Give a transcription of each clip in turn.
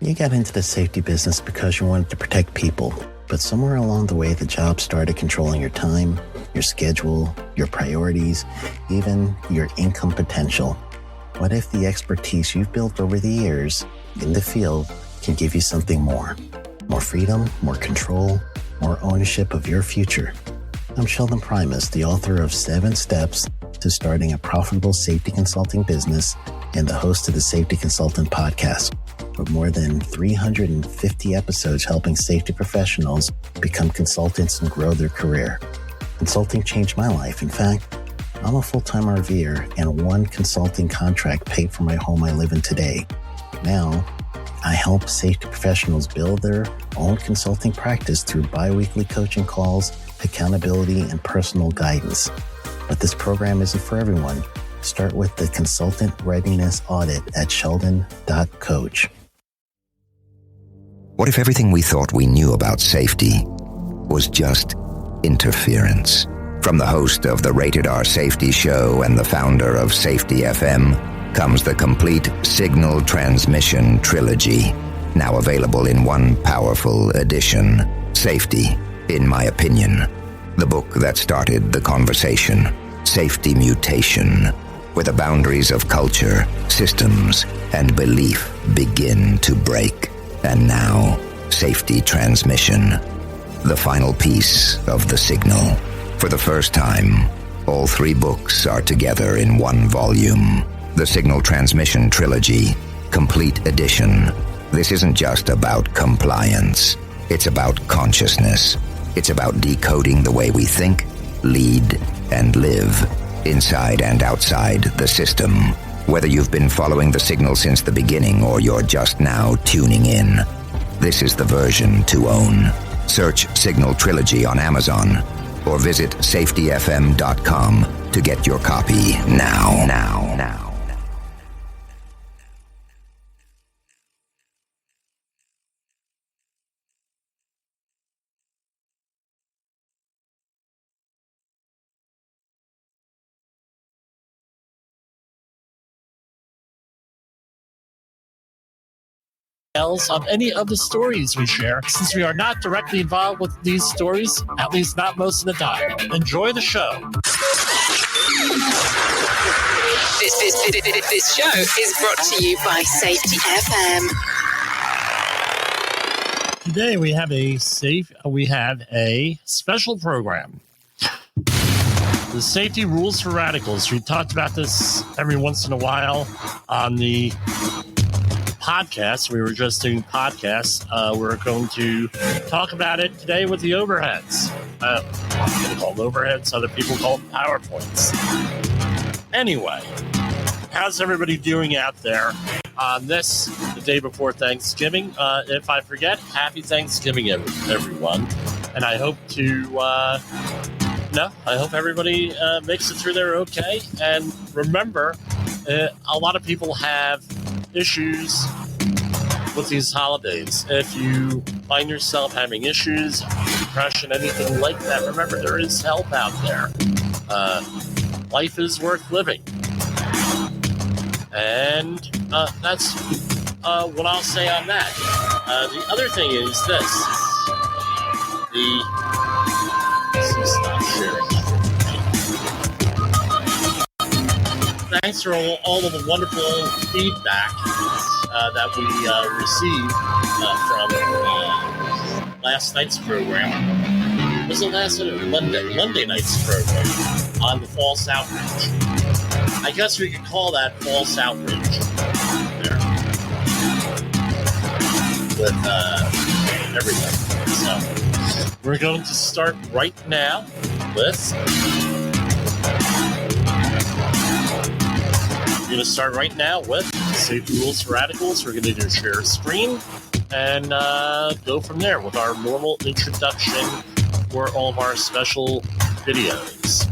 You got into the safety business because you wanted to protect people, but somewhere along the way, the job started controlling your time, your schedule, your priorities, even your income potential. What if the expertise you've built over the years in the field can give you something more? More freedom, more control, more ownership of your future. I'm Sheldon Primus, the author of 7 Steps to Starting a Profitable Safety Consulting Business and the host of the Safety Consultant Podcast, with more than 350 episodes helping safety professionals become consultants and grow their career. Consulting changed my life. In fact, I'm a full-time RVer, and one consulting contract paid for my home I live in today. Now, I help safety professionals build their own consulting practice through bi-weekly coaching calls, accountability, and personal guidance. But this program isn't for everyone. Start with the Consultant Readiness Audit at sheldon.coach. What if everything we thought we knew about safety was just interference? From the host of the Rated R Safety Show and the founder of Safety FM comes the complete Signal Transmission Trilogy, now available in one powerful edition. Safety, in my opinion, the book that started the conversation. Safety Mutation, where the boundaries of culture, systems, and belief begin to break. And now, Safety Transmission, the final piece of the signal. For the first time, all 3 books are together in one volume. The Signal Transmission Trilogy, Complete Edition. This isn't just about compliance. It's about consciousness. It's about decoding the way we think, lead, and live, inside and outside the system. Whether you've been following the signal since the beginning or you're just now tuning in, this is the version to own. Search Signal Trilogy on Amazon or visit safetyfm.com to get your copy now. Of any of the stories we share, since we are not directly involved with these stories, at least not most of the time. Enjoy the show. This show is brought to you by Safety FM. Today we have a special program. The safety rules for radicals. We talked about this every once in a while on the podcast. We were just doing podcasts. We're going to talk about it today with the overheads. People call them overheads, other people call them PowerPoints. Anyway, how's everybody doing out there on this, the day before Thanksgiving? If I forget, happy Thanksgiving, everyone. And I hope I hope everybody makes it through there okay. And remember, a lot of people have issues with these holidays. If you find yourself having issues, depression, anything like that, remember there is help out there. Life is worth living. And that's what I'll say on that. The other thing is this. Stop sharing. Thanks for all of the wonderful feedback that we received from last night's program. Was it last night or Monday night's program on the false outrage? I guess we could call that false outrage there with everything. So we're going to start right now with. We're going to start right now with Safety Rules for Radicals. We're going to do share screen and go from there with our normal introduction for all of our special videos.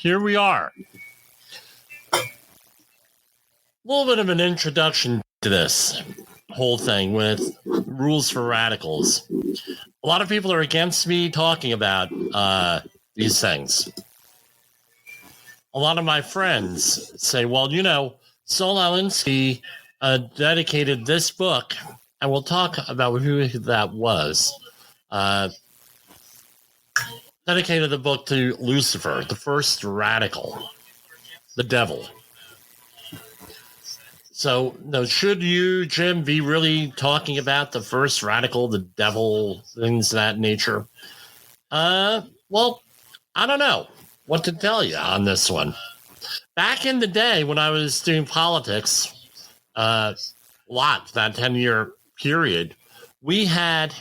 here we are. A little bit of an introduction to this whole thing with rules for radicals. A lot of people are against me talking about these things. A lot of my friends say, well, you know, Saul Alinsky dedicated this book, and we'll talk about who that was, dedicated the book to Lucifer, the first radical, the devil. So, no, should you, Jim, be really talking about the first radical, the devil, things of that nature? Well, I don't know what to tell you on this one. Back in the day when I was doing politics, that 10-year period, we had...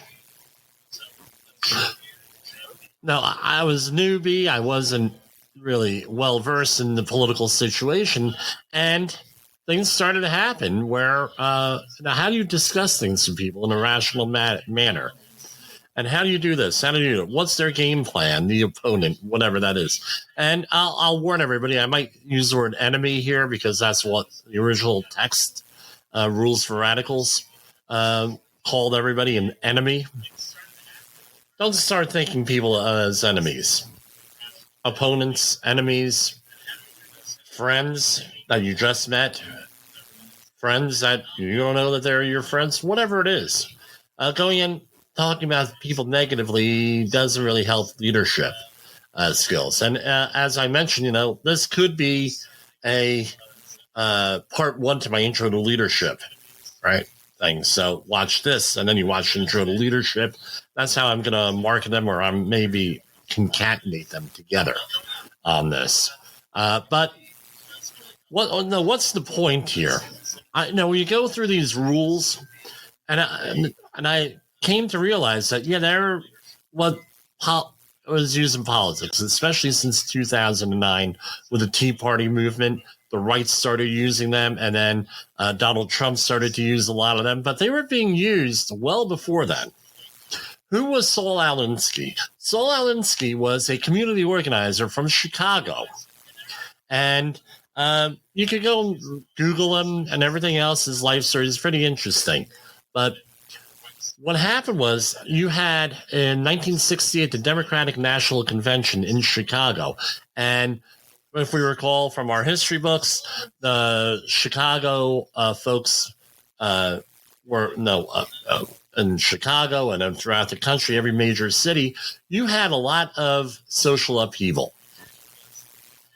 No, I was a newbie. I wasn't really well-versed in the political situation, and things started to happen where, now how do you discuss things to people in a rational manner? And how do you do this? How do you do it? What's their game plan, the opponent, whatever that is? And I'll warn everybody, I might use the word enemy here because that's what the original text, Rules for Radicals, called everybody an enemy. Don't start thinking people as enemies. Opponents, enemies, friends that you just met, friends that you don't know that they're your friends, whatever it is. Going in, talking about people negatively doesn't really help leadership skills. And as I mentioned, you know, this could be a part one to my intro to leadership, right? Thing. So watch this, and then you watch Intro to Leadership. That's how I'm going to market them, or I'm maybe concatenate them together on this. But what's the point here? When you go through these rules, and I came to realize that they're what was used in politics, especially since 2009 with the Tea Party movement. The right started using them, and then Donald Trump started to use a lot of them, but they were being used well before then. Who was Saul Alinsky? Saul Alinsky was a community organizer from Chicago, and you could go Google him and everything else. His life story is pretty interesting, but what happened was you had in 1968 the Democratic National Convention in Chicago, and if we recall from our history books, the Chicago folks were in Chicago and throughout the country, every major city, you had a lot of social upheaval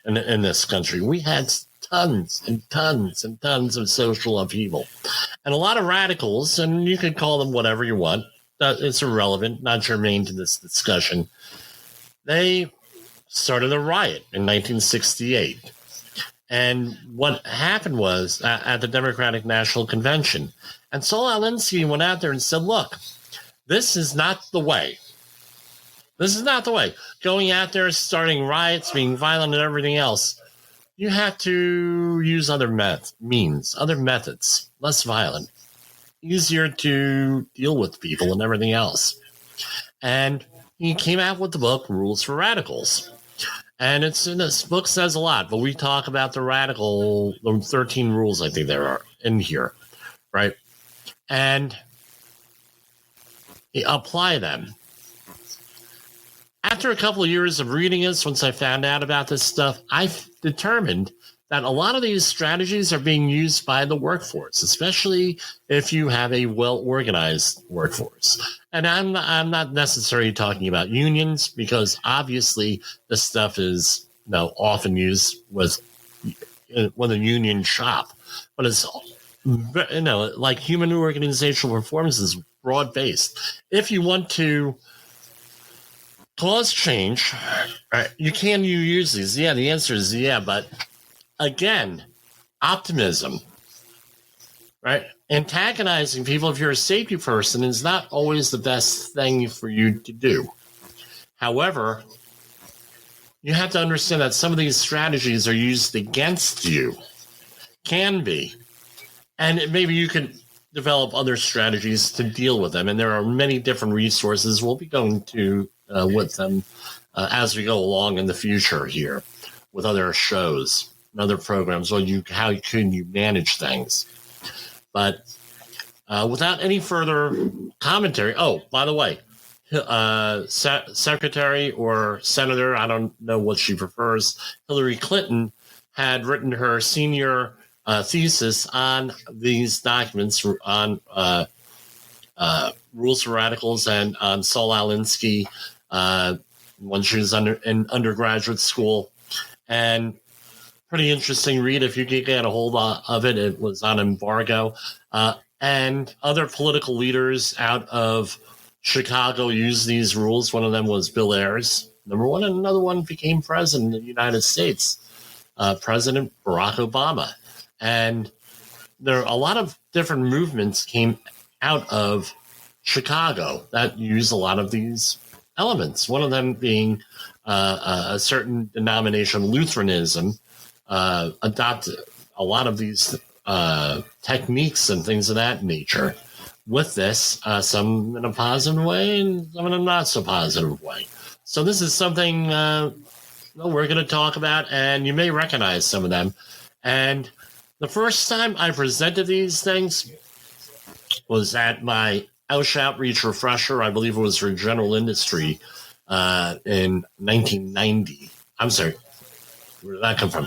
in this country. We had tons and tons and tons of social upheaval, and a lot of radicals, and you can call them whatever you want. It's irrelevant, not germane to this discussion. They started a riot in 1968. And what happened was at the Democratic National Convention, and Saul Alinsky went out there and said, look, this is not the way. This is not the way. Going out there, starting riots, being violent and everything else, you have to use other means, other methods, less violent, easier to deal with people and everything else. And he came out with the book, Rules for Radicals. And it's in this book says a lot, but we talk about the 13 rules, I think there are in here, right? And apply them. After a couple of years of reading this, once I found out about this stuff, I determined that a lot of these strategies are being used by the workforce, especially if you have a well-organized workforce. And I'm not necessarily talking about unions, because obviously this stuff is often used with a union shop, but it's like human organizational performance is broad-based. If you want to cause change, right, you use these. Yeah, the answer is yeah, but again, optimism, right? Antagonizing people, if you're a safety person, is not always the best thing for you to do. However, you have to understand that some of these strategies are used against you. Can be. And maybe you can develop other strategies to deal with them. And there are many different resources. We'll be going to with them as we go along in the future here. with other shows and other programs, or how can you manage things. But without any further commentary, oh, by the way, Secretary or Senator, I don't know what she prefers, Hillary Clinton had written her senior thesis on these documents, on Rules for Radicals, and on Saul Alinsky when she was in undergraduate school. And pretty interesting read if you could get a hold of it. It was on embargo. And other political leaders out of Chicago used these rules. One of them was Bill Ayers, number one, and another one became president of the United States, President Barack Obama. And there are a lot of different movements came out of Chicago that use a lot of these elements. One of them being a certain denomination, Lutheranism, adopted a lot of these techniques and things of that nature. With this, some in a positive way and some in a not so positive way. So this is something we're going to talk about, and you may recognize some of them. And the first time I presented these things was at my Oush Outreach Refresher. I believe it was for General Industry in 1990. I'm sorry, where did that come from?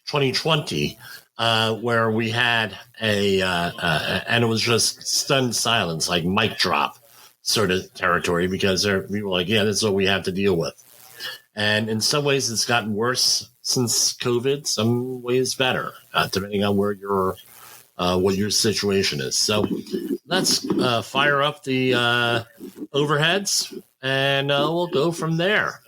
2020. Where we had and it was just stunned silence, like mic drop sort of territory, because we were like, yeah, this is what we have to deal with. And in some ways, it's gotten worse since COVID, some ways better, depending on where what your situation is. So let's fire up the overheads, and we'll go from there.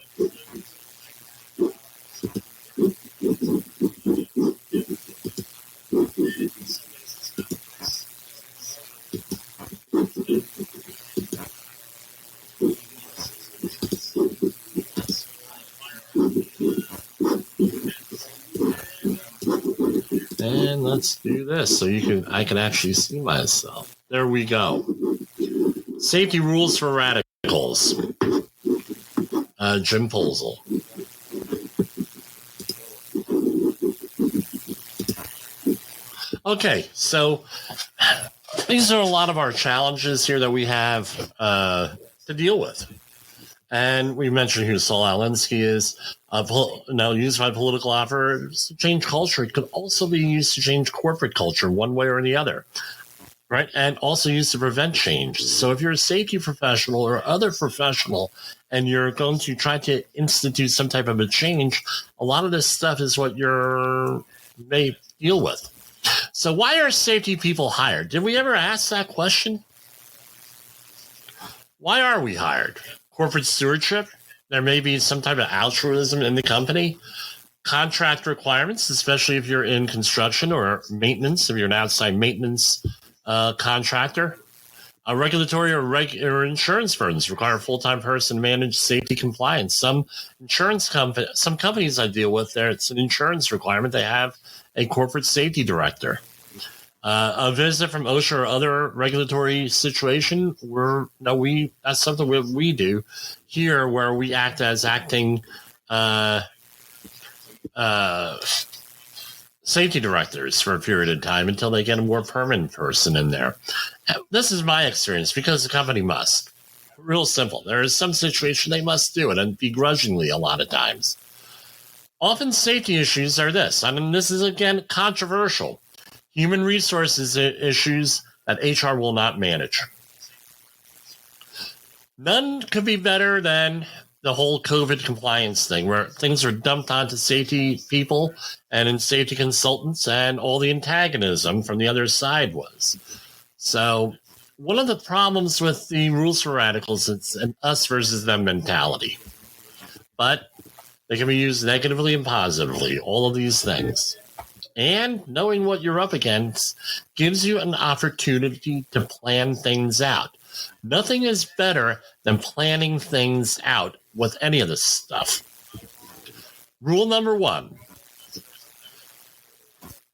And let's do this so I can actually see myself. There we go. Safety rules for radicals. Jim Posel. Okay, so these are a lot of our challenges here that we have to deal with. And we mentioned who Saul Alinsky is. Used by political offers to change culture. It could also be used to change corporate culture one way or the other, right? And also used to prevent change. So if you're a safety professional or other professional and you're going to try to institute some type of a change, a lot of this stuff is what you may deal with. So why are safety people hired? Did we ever ask that question? Why are we hired? Corporate stewardship? There may be some type of altruism in the company. Contract requirements, especially if you're in construction or maintenance, if you're an outside maintenance contractor. Regulatory or insurance firms require a full-time person to manage safety compliance. Some companies I deal with, it's an insurance requirement. They have a corporate safety director. A visit from OSHA or other regulatory situation, that's something we do here, where we act as acting safety directors for a period of time until they get a more permanent person in there. This is my experience, because the company must. Real simple. There is some situation they must do it, and begrudgingly a lot of times. Often safety issues are this. I mean, this is, again, controversial. Human resources issues that HR will not manage. None could be better than the whole COVID compliance thing, where things are dumped onto safety people and in safety consultants, and all the antagonism from the other side was. So one of the problems with the rules for radicals, it's an us versus them mentality. But they can be used negatively and positively, all of these things. And knowing what you're up against gives you an opportunity to plan things out. Nothing is better than planning things out with any of this stuff. Rule number 1.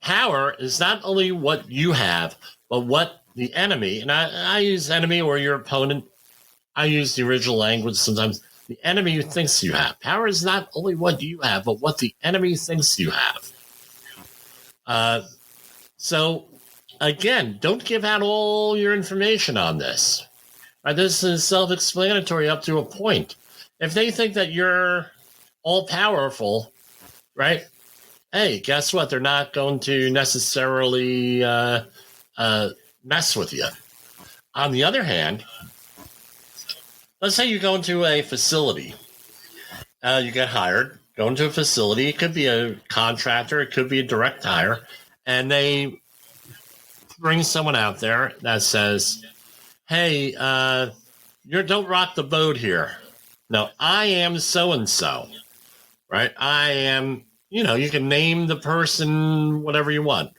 Power is not only what you have, but what the enemy, and I use enemy or your opponent, I use the original language sometimes, the enemy thinks you have. Power is not only what you have, but what the enemy thinks you have. So, again, don't give out all your information on this. Right? This is self-explanatory up to a point. If they think that you're all-powerful, right? Hey, guess what? They're not going to necessarily mess with you. On the other hand, let's say you go into a facility. You get hired, go into a facility. It could be a contractor. It could be a direct hire. And they bring someone out there that says, hey, don't rock the boat here. No, I am so-and-so, right? I am, you can name the person whatever you want.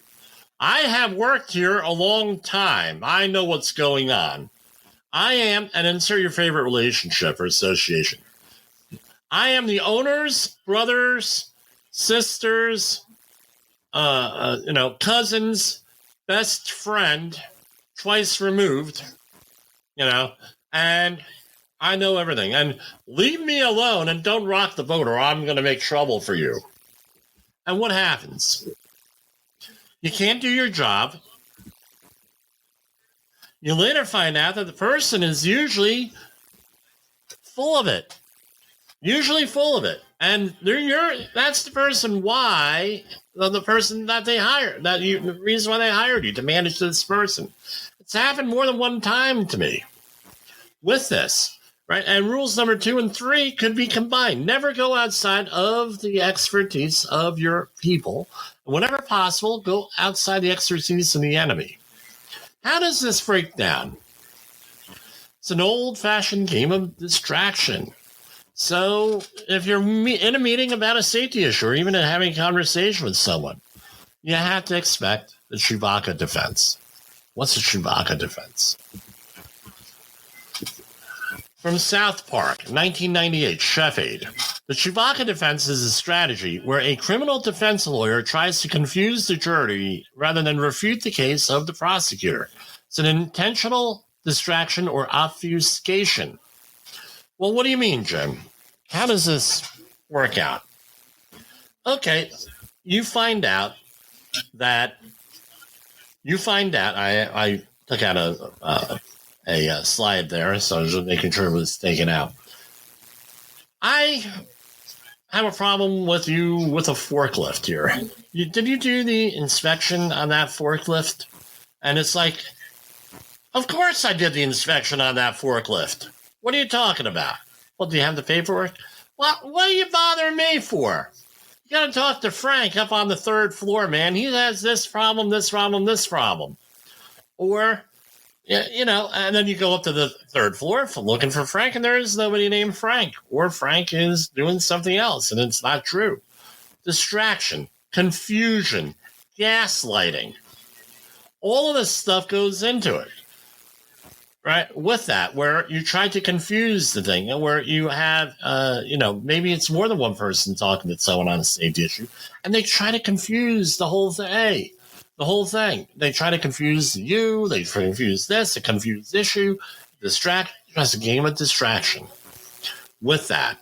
I have worked here a long time. I know what's going on. I am, and insert your favorite relationship or association. I am the owner's brothers, sisters, cousins, best friend, twice removed, and I know everything. And leave me alone and don't rock the boat or I'm going to make trouble for you. And what happens? You can't do your job. You later find out that the person is usually full of it. And that's the person the person that they hired, the reason why they hired you, to manage this person. It's happened more than one time to me with this, right? And rules number 2 and 3 could be combined. Never go outside of the expertise of your people. Whenever possible, go outside the expertise of the enemy. How does this break down? It's an old-fashioned game of distraction. So if you're in a meeting about a safety issue or even having a conversation with someone, you have to expect the Chewbacca defense. What's the Chewbacca defense? From South Park, 1998, Chef Aid. The Chewbacca defense is a strategy where a criminal defense lawyer tries to confuse the jury rather than refute the case of the prosecutor. It's an intentional distraction or obfuscation. Well, what do you mean, Jim? How does this work out? Okay, you find out. I took out a slide there, so I was making sure it was taken out. I have a problem with you with a forklift here. Did you do the inspection on that forklift? And it's like, of course I did the inspection on that forklift. What are you talking about? Well, do you have the paperwork? Well, what are you bothering me for? You got to talk to Frank up on the 3rd floor, man. He has this problem, this problem, this problem. Or, and then you go up to the 3rd floor looking for Frank, and there is nobody named Frank. Or Frank is doing something else, and it's not true. Distraction, confusion, gaslighting. All of this stuff goes into it. Right, with that, where you try to confuse the thing, and where you have, maybe it's more than one person talking to someone on a safety issue, and they try to confuse the whole thing. They try to confuse you, they try to confuse this, a confused issue, distract. It's a game of distraction. With that,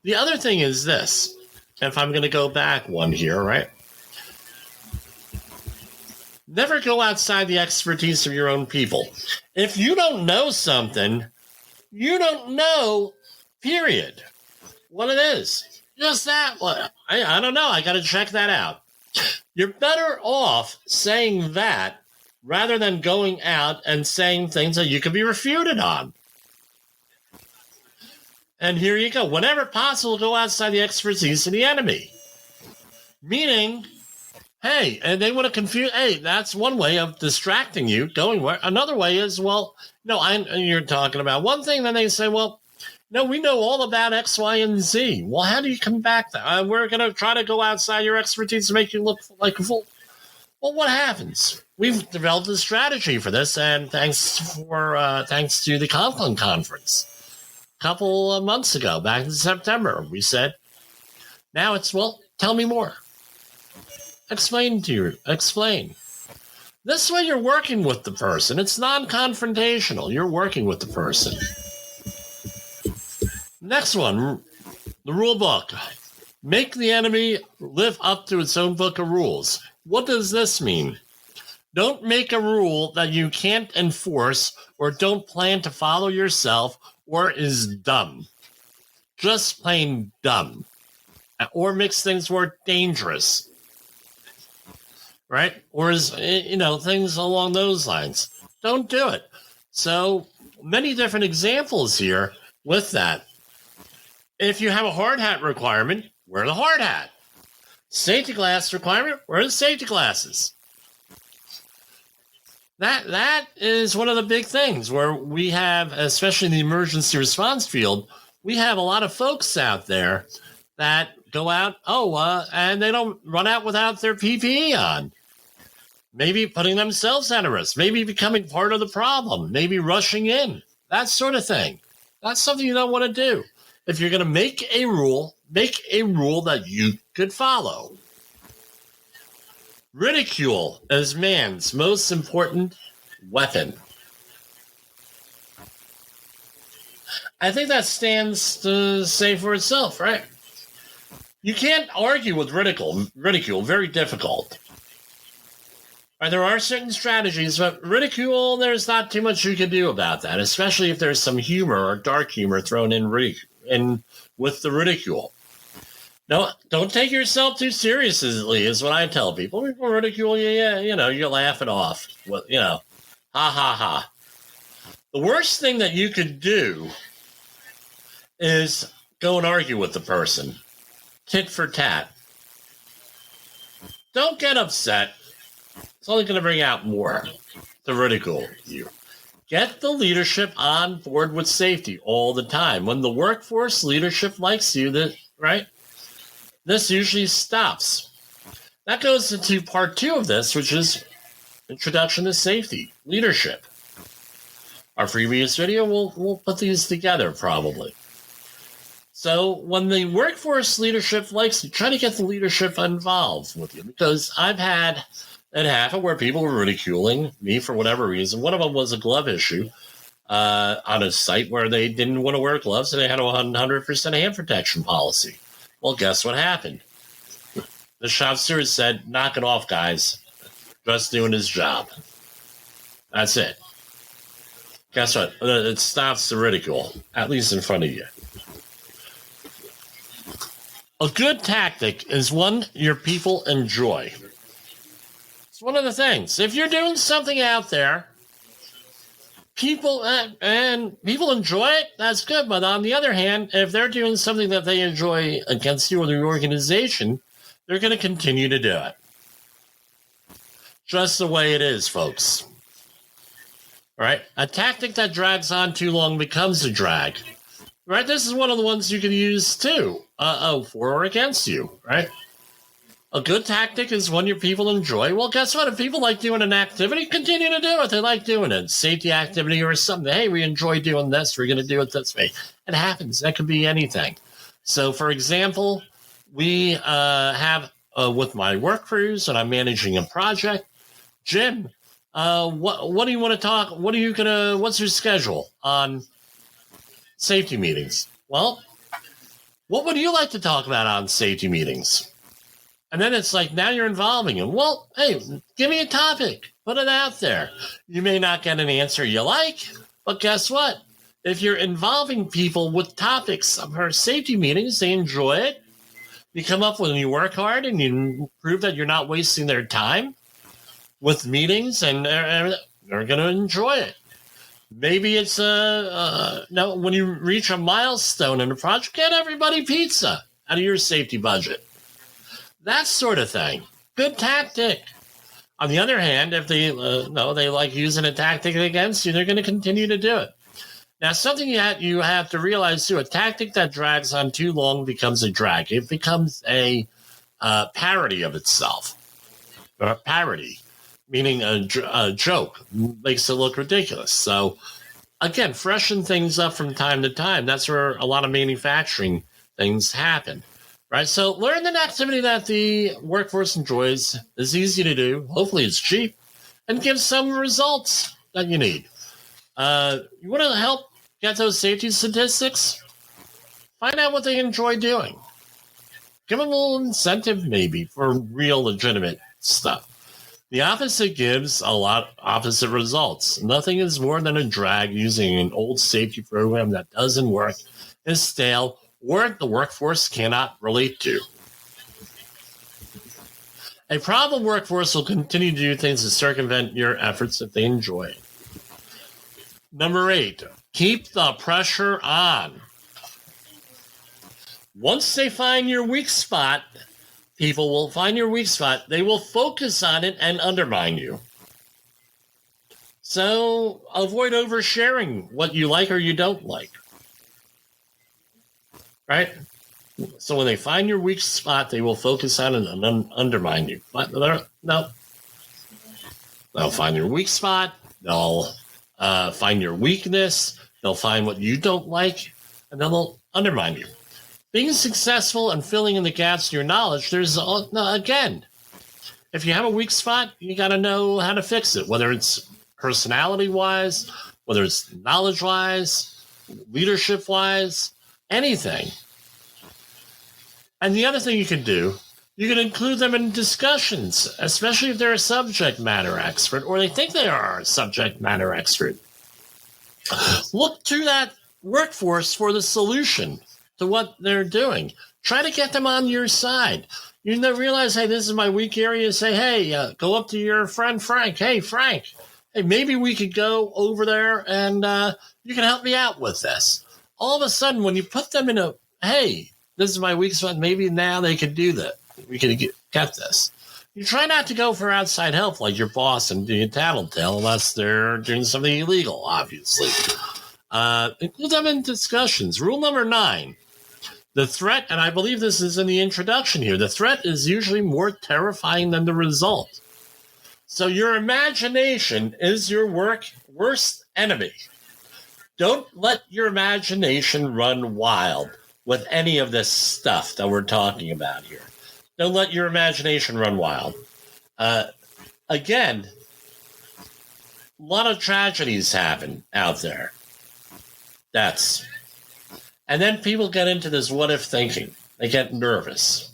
the other thing is this. If I'm going to go back one here, right? Never go outside the expertise of your own people. If you don't know something, you don't know, period. What it is. Just that. I don't know. I got to check that out. You're better off saying that rather than going out and saying things that you can be refuted on. And here you go. Whenever possible, go outside the expertise of the enemy. Meaning, hey, and they want to confuse. Hey, that's one way of distracting you. Going where another way is, you're talking about one thing. Then they say, well, no, we know all about X, Y, and Z. Well, how do you come back there? We're going to try to go outside your expertise to make you look like a fool. Well, what happens? We've developed a strategy for this, and thanks to the Conklin conference a couple of months ago, back in September, we said, now it's, tell me more. Explain. This way you're working with the person. It's non-confrontational. You're working with the person. Next one, the rule book. Make the enemy live up to its own book of rules. What does this mean? Don't make a rule that you can't enforce or don't plan to follow yourself or is dumb. Just plain dumb. Or makes things more dangerous. Right? Or is, things along those lines. Don't do it. So many different examples here with that. If you have a hard hat requirement, wear the hard hat. Safety glass requirement, wear the safety glasses. That is one of the big things where we have, especially in the emergency response field, we have a lot of folks out there that go out, and they don't run out without their PPE on. Maybe putting themselves at risk, maybe becoming part of the problem, maybe rushing in, that sort of thing. That's something you don't want to do. If you're going to make a rule that you could follow. Ridicule is man's most important weapon. I think that stands to say for itself, right? You can't argue with ridicule, very difficult. Right, there are certain strategies, but ridicule, there's not too much you can do about that, especially if there's some humor or dark humor thrown in with the ridicule. No, don't take yourself too seriously, is what I tell people. People ridicule you, you laugh it off. Well, ha ha ha. The worst thing that you could do is go and argue with the person. Tit for tat. Don't get upset. It's only going to bring out more to ridicule you. Get the leadership on board with safety all the time. When the workforce leadership likes you, right? This usually stops. That goes into part 2 of this, which is introduction to safety, leadership. Our previous video, we'll put these together probably. So when the workforce leadership likes you, try to get the leadership involved with you, because I've had it happen where people were ridiculing me for whatever reason. One of them was a glove issue on a site where they didn't want to wear gloves and they had a 100% hand protection policy. Well, guess what happened? The shop steward said, knock it off, guys. Just doing his job. That's it. Guess what? It stops the ridicule, at least in front of you. A good tactic is one your people enjoy. It's one of the things. If you're doing something out there, people enjoy it, that's good. But on the other hand, if they're doing something that they enjoy against you or the organization, they're going to continue to do it. Just the way it is, folks. Right? A tactic that drags on too long becomes a drag. Right? This is one of the ones you can use too, for or against you. Right? A good tactic is one your people enjoy. Well, guess what? If people like doing an activity, continue to do it. They like doing it. Safety activity or something. Hey, we enjoy doing this. We're going to do it this way. It happens. That could be anything. So, for example, we have, with my work crews, and I'm managing a project, Jim, what do you want to talk? What's your schedule on safety meetings? Well, what would you like to talk about on safety meetings? And then it's like, now you're involving them. Well, hey, give me a topic. Put it out there. You may not get an answer you like, but guess what? If you're involving people with topics for safety meetings, they enjoy it. You come up with, and you work hard, and you prove that you're not wasting their time with meetings, and they're going to enjoy it. Maybe it's when you reach a milestone in a project, get everybody pizza out of your safety budget. That sort of thing. Good tactic. On the other hand, if they like using a tactic against you, they're going to continue to do it. Now, something that you have to realize too, a tactic that drags on too long becomes a drag. It becomes a parody of itself. Or a parody, meaning a joke, makes it look ridiculous. So, again, freshen things up from time to time. That's where a lot of manufacturing things happen. Right, so learn an activity that the workforce enjoys, is easy to do, hopefully it's cheap, and gives some results that you need. You want to help get those safety statistics? Find out what they enjoy doing. Give them a little incentive, maybe, for real legitimate stuff. The opposite gives a lot opposite results. Nothing is more than a drag using an old safety program that doesn't work, is stale, or the workforce cannot relate to. A problem workforce will continue to do things to circumvent your efforts if they enjoy it. Number 8, keep the pressure on. Once they find your weak spot, people will find your weak spot. They will focus on it and undermine you. So avoid oversharing what you like or you don't like. Right? So when they find your weak spot, they will focus on it and undermine you. But no. They'll find your weak spot. They'll find your weakness. They'll find what you don't like, and then they'll undermine you. Being successful and filling in the gaps in your knowledge, again, if you have a weak spot, you got to know how to fix it, whether it's personality-wise, whether it's knowledge-wise, leadership-wise, anything. And the other thing you can do, you can include them in discussions, especially if they're a subject matter expert or they think they are a subject matter expert. Look to that workforce for the solution to what they're doing. Try to get them on your side. You realize, hey, this is my weak area. Say, hey, go up to your friend Frank. Hey, Frank, hey, maybe we could go over there and you can help me out with this. All of a sudden, when you put them in a, hey, this is my weak spot, maybe now they could do that. We could get this. You try not to go for outside help like your boss and do a tattletale unless they're doing something illegal, obviously. Include them in discussions. Rule number 9. The threat, and I believe this is in the introduction here, the threat is usually more terrifying than the result. So your imagination is your worst enemy. Don't let your imagination run wild with any of this stuff that we're talking about here. Don't let your imagination run wild. Again, a lot of tragedies happen out there. And then people get into this what-if thinking. They get nervous.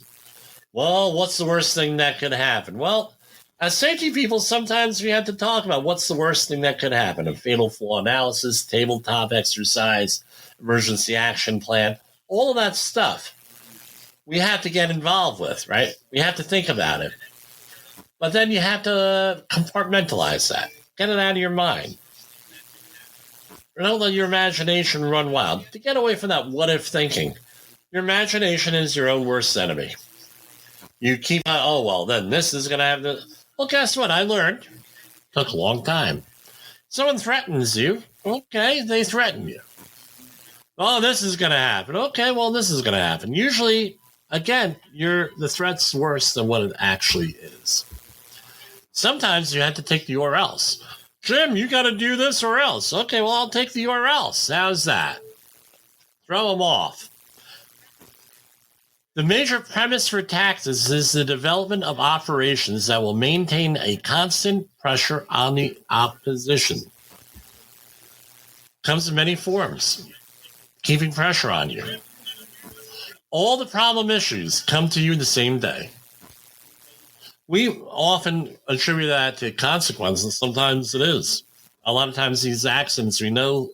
Well, what's the worst thing that could happen? Well, as safety people, sometimes we have to talk about what's the worst thing that could happen. A fatal flaw analysis, tabletop exercise, emergency action plan, all of that stuff we have to get involved with, right? We have to think about it. But then you have to compartmentalize that. Get it out of your mind. Don't let your imagination run wild. To get away from that what-if thinking, your imagination is your own worst enemy. You keep, then this is going to have the... Well, guess what? I learned. Took a long time. Someone threatens you. Okay, they threaten you. Oh, this is going to happen. Okay, well, this is going to happen. Usually, again, the threat's worse than what it actually is. Sometimes you have to take the or else. Jim, you got to do this or else. Okay, well, I'll take the or else. How's that? Throw them off. The major premise for taxes is the development of operations that will maintain a constant pressure on the opposition. Comes in many forms. Keeping pressure on you. All the problem issues come to you the same day. We often attribute that to consequences. Sometimes it is. A lot of times these accidents, we know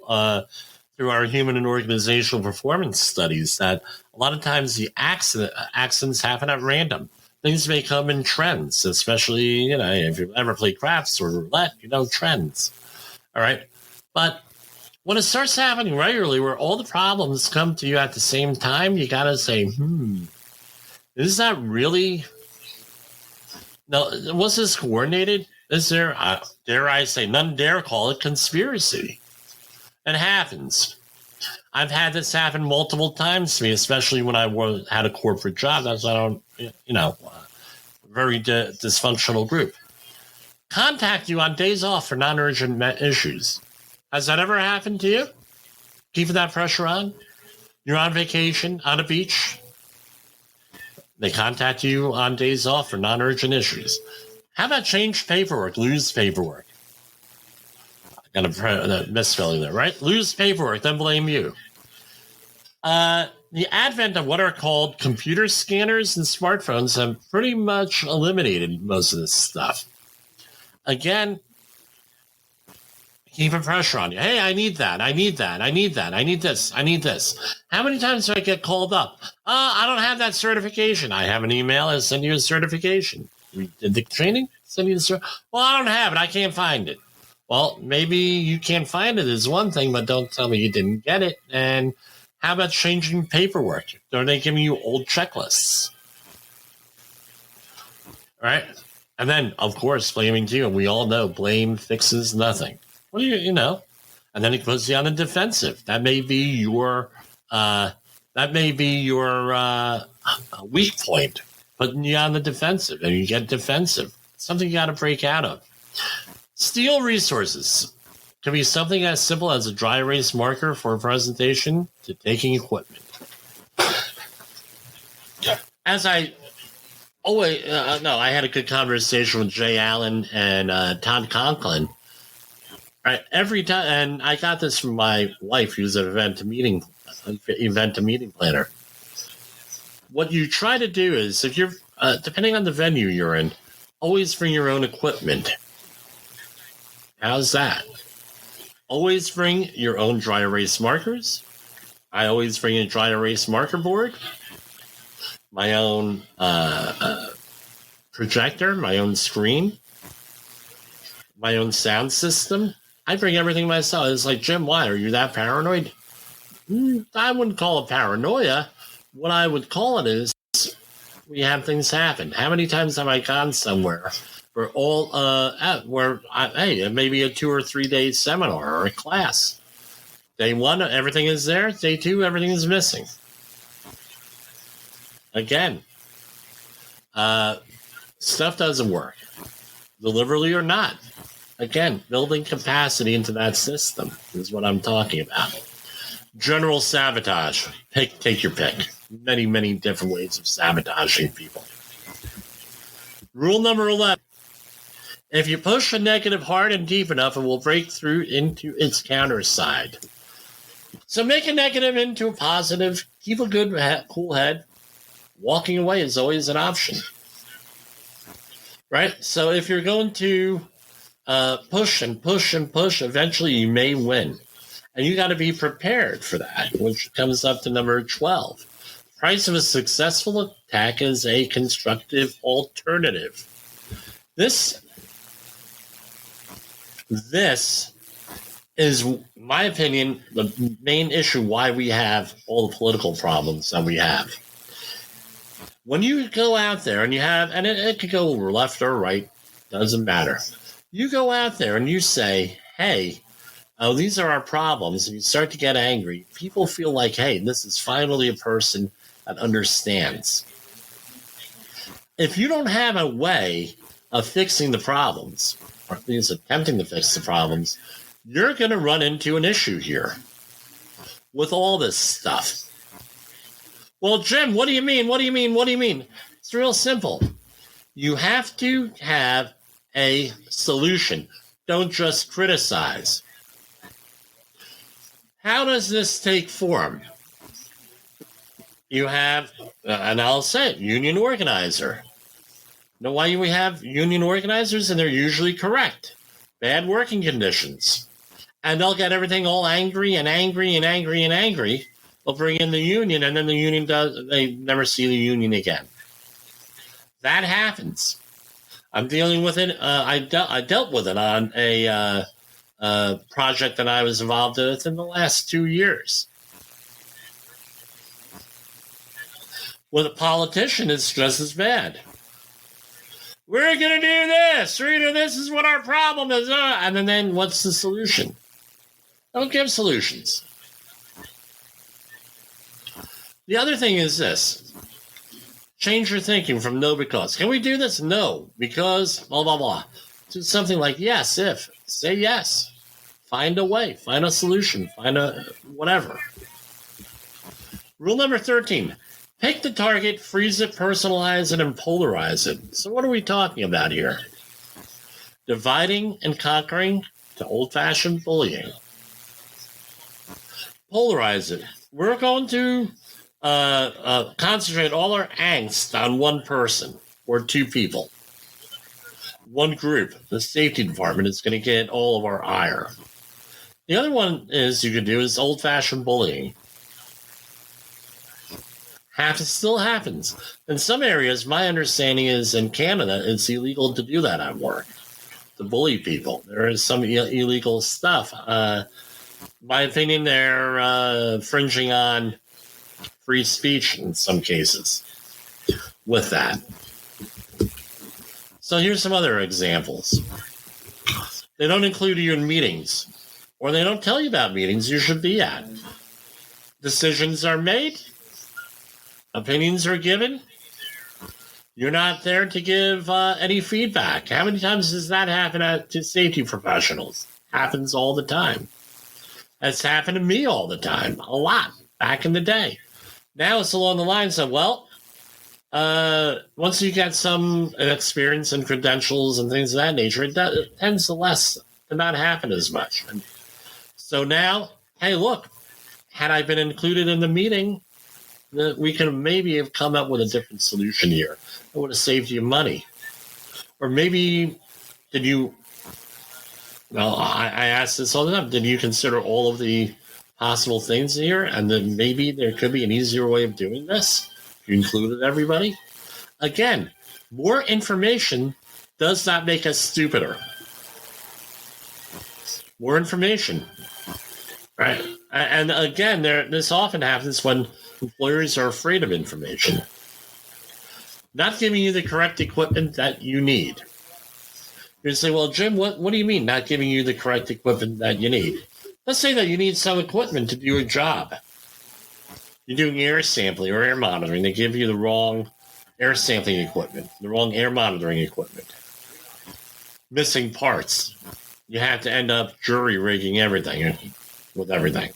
through our human and organizational performance studies that a lot of times the accidents happen at random. Things may come in trends, especially, if you ever play craps or roulette, trends. All right. But when it starts happening regularly where all the problems come to you at the same time, you got to say, is that really... Now, was this coordinated? Is there, dare I say, none dare call it conspiracy? It happens. I've had this happen multiple times to me, especially when I had a corporate job. That's why very dysfunctional group. Contact you on days off for non-urgent issues. Has that ever happened to you? Keeping that pressure on? You're on vacation, on a beach. They contact you on days off for non-urgent issues. How about change paperwork, lose paperwork? I got a misspelling there, right? Lose paperwork, then blame you. the advent of what are called computer scanners and smartphones have pretty much eliminated most of this stuff. Again, keeping pressure on you. Hey, I need that. I need that. I need that. I need this. I need this. How many times do I get called up? I don't have that certification. I have an email. I send you a certification. We did the training. Send you the certification. Well, I don't have it. I can't find it. Well, maybe you can't find it is one thing, but don't tell me you didn't get it. And how about changing paperwork? Are they giving you old checklists? All right. And then, of course, blaming you. And we all know blame fixes nothing. Well, you know. And then it puts you on the defensive. That may be your weak point, putting you on the defensive, and you get defensive. Something you got to break out of. Steal resources. Can be something as simple as a dry erase marker for a presentation to taking equipment. As I had a good conversation with Jay Allen and Todd Conklin. Right, every time, and I got this from my wife, who's an event to meeting planner. What you try to do is, if you're depending on the venue you're in, always bring your own equipment. How's that? Always bring your own dry erase markers. I always bring a dry erase marker board, my own projector, my own screen, my own sound system. I bring everything myself. It's like, Jim, why? Are you that paranoid? I wouldn't call it paranoia. What I would call it is we have things happen. How many times have I gone somewhere where it may be a 2 or 3 day seminar or a class. Day 1, everything is there. Day 2, everything is missing. Again, stuff doesn't work, deliberately or not. Again, building capacity into that system is what I'm talking about. General sabotage. Take your pick. Many, many different ways of sabotaging people. Rule number 11. If you push a negative hard and deep enough, it will break through into its counter side. So make a negative into a positive. Keep a good, cool head. Walking away is always an option. Right? So if you're going to push and push and push, eventually you may win. And you got to be prepared for that, which comes up to number 12. Price of a successful attack is a constructive alternative. This is, in my opinion, the main issue why we have all the political problems that we have. When you go out there and you have, and it could go left or right, doesn't matter. You go out there and you say, hey, these are our problems, and you start to get angry. People feel like, hey, this is finally a person that understands. If you don't have a way of fixing the problems, or at least attempting to fix the problems, you're going to run into an issue here with all this stuff. Well, Jim, what do you mean? What do you mean? What do you mean? It's real simple. You have to have a solution. Don't just criticize. How does this take form? You have, and I'll say it, union organizer. Know why we have union organizers? And they're usually correct. Bad working conditions. And they'll get everything all angry and angry and angry and angry. They'll bring in the union, and then the union they never see the union again. That happens. I'm dealing with it. I dealt with it on a project that I was involved with in the last 2 years. With a politician, it's just as bad. We're going to do this. This is what our problem is. And then what's the solution? Don't give solutions. The other thing is this. Change your thinking from no because. Can we do this? No, because blah, blah, blah. To something like yes, if. Say yes. Find a way. Find a solution. Find a whatever. Rule number 13. Pick the target, freeze it, personalize it, and polarize it. So what are we talking about here? Dividing and conquering to old-fashioned bullying. Polarize it. We're going to concentrate all our angst on one person or two people. One group, the safety department, is going to get all of our ire. The other one you could do is old-fashioned bullying. It still happens. In some areas, my understanding is in Canada, it's illegal to do that at work, to bully people. There is some illegal stuff. My opinion, they're infringing on free speech in some cases with that. So here's some other examples. They don't include you in meetings, or they don't tell you about meetings you should be at. Decisions are made. Opinions are given. You're not there to give any feedback. How many times does that happen to safety professionals? Happens all the time. That's happened to me all the time, a lot, back in the day. Now it's along the lines of, well, once you get some experience and credentials and things of that nature, it tends to not happen as much. And so now, hey, look, had I been included in the meeting, we could maybe have come up with a different solution here. It would have saved you money. Or maybe I ask this all the time, did you consider all of the possible things here? And then maybe there could be an easier way of doing this if you included everybody. Again, more information does not make us stupider. More information. Right? And again, this often happens when employers are afraid of information. Not giving you the correct equipment that you need. You say, well, Jim, what do you mean not giving you the correct equipment that you need? Let's say that you need some equipment to do a job. You're doing air sampling or air monitoring. They give you the wrong air sampling equipment, the wrong air monitoring equipment. Missing parts. You have to end up jury rigging everything with everything.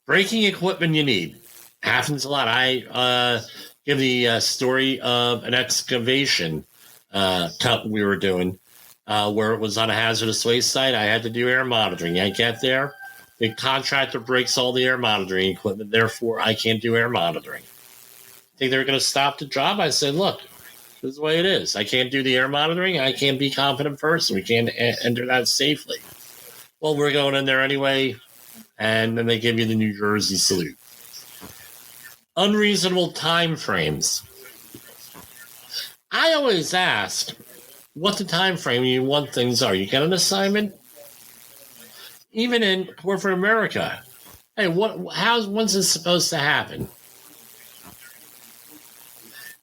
Breaking equipment you need. Happens a lot. I give the story of an excavation cut we were doing where it was on a hazardous waste site. I had to do air monitoring. I get there. The contractor breaks all the air monitoring equipment. Therefore, I can't do air monitoring. Think they're going to stop the job? I said, look, this is the way it is. I can't do the air monitoring. I can't be competent person. We can't enter that safely. Well, we're going in there anyway. And then they give you the New Jersey salute. Unreasonable time frames. I always ask what the time frame you want things are. You get an assignment? Even in corporate America. Hey, when's this supposed to happen?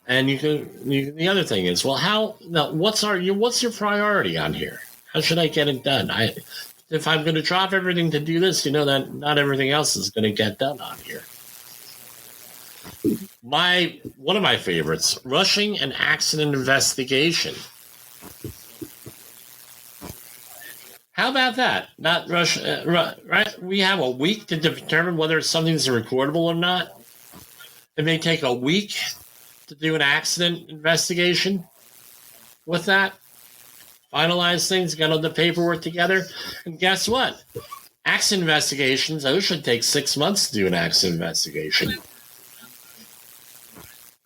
And the other thing is, well, what's your priority on here? How should I get it done? If I'm going to drop everything to do this, that not everything else is going to get done on here. One of my favorites, rushing an accident investigation. How about that? Not rush, right? We have a week to determine whether something's recordable or not. It may take a week to do an accident investigation with that. Finalize things, get all the paperwork together. And guess what? Accident investigations, those should take 6 months to do an accident investigation.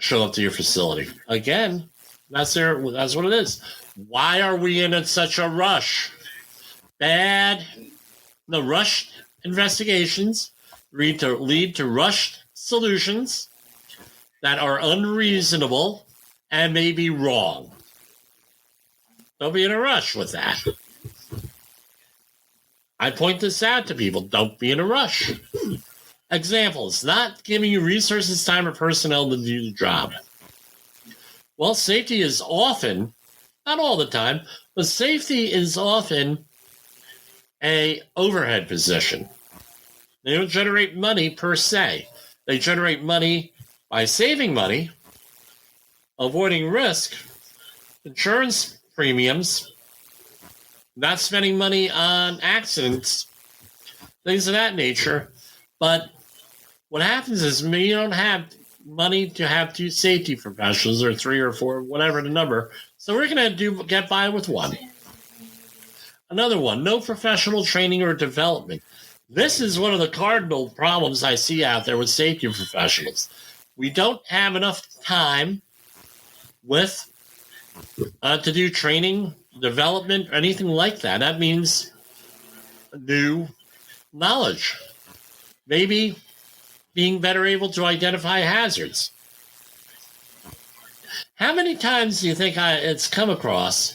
Show up to your facility. Again, that's what it is. Why are we in such a rush? The rushed investigations lead to rushed solutions that are unreasonable and may be wrong. Don't be in a rush with that. I point this out to people. Don't be in a rush. Examples, not giving you resources, time, or personnel to do the job. Well, safety is often, not all the time, but safety is often a overhead position. They don't generate money per se. They generate money by saving money, avoiding risk, insurance premiums, not spending money on accidents, things of that nature. But what happens is you don't have money to have 2 safety professionals or 3 or 4, whatever the number. So we're going to get by with 1. Another one, no professional training or development. This is one of the cardinal problems I see out there with safety professionals. We don't have enough time to do training, development, or anything like that. That means new knowledge. Maybe being better able to identify hazards. How many times do you think I've come across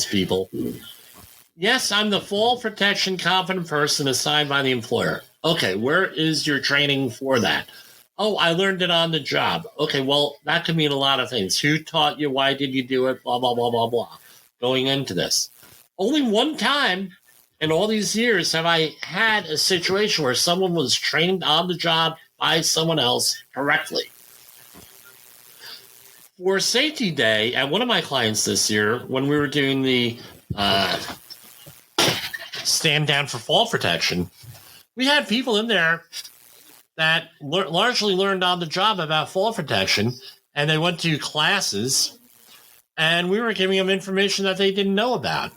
people? Yes, I'm the fall protection competent person assigned by the employer. Okay, where is your training for that? Oh, I learned it on the job. Okay, well, that could mean a lot of things. Who taught you? Why did you do it? Blah, blah, blah, blah, blah. Going into this. Only one time in all these years have I had a situation where someone was trained on the job by someone else correctly. For Safety Day, at one of my clients this year, when we were doing the stand down for fall protection, we had people in there that largely learned on the job about fall protection, and they went to classes, and we were giving them information that they didn't know about,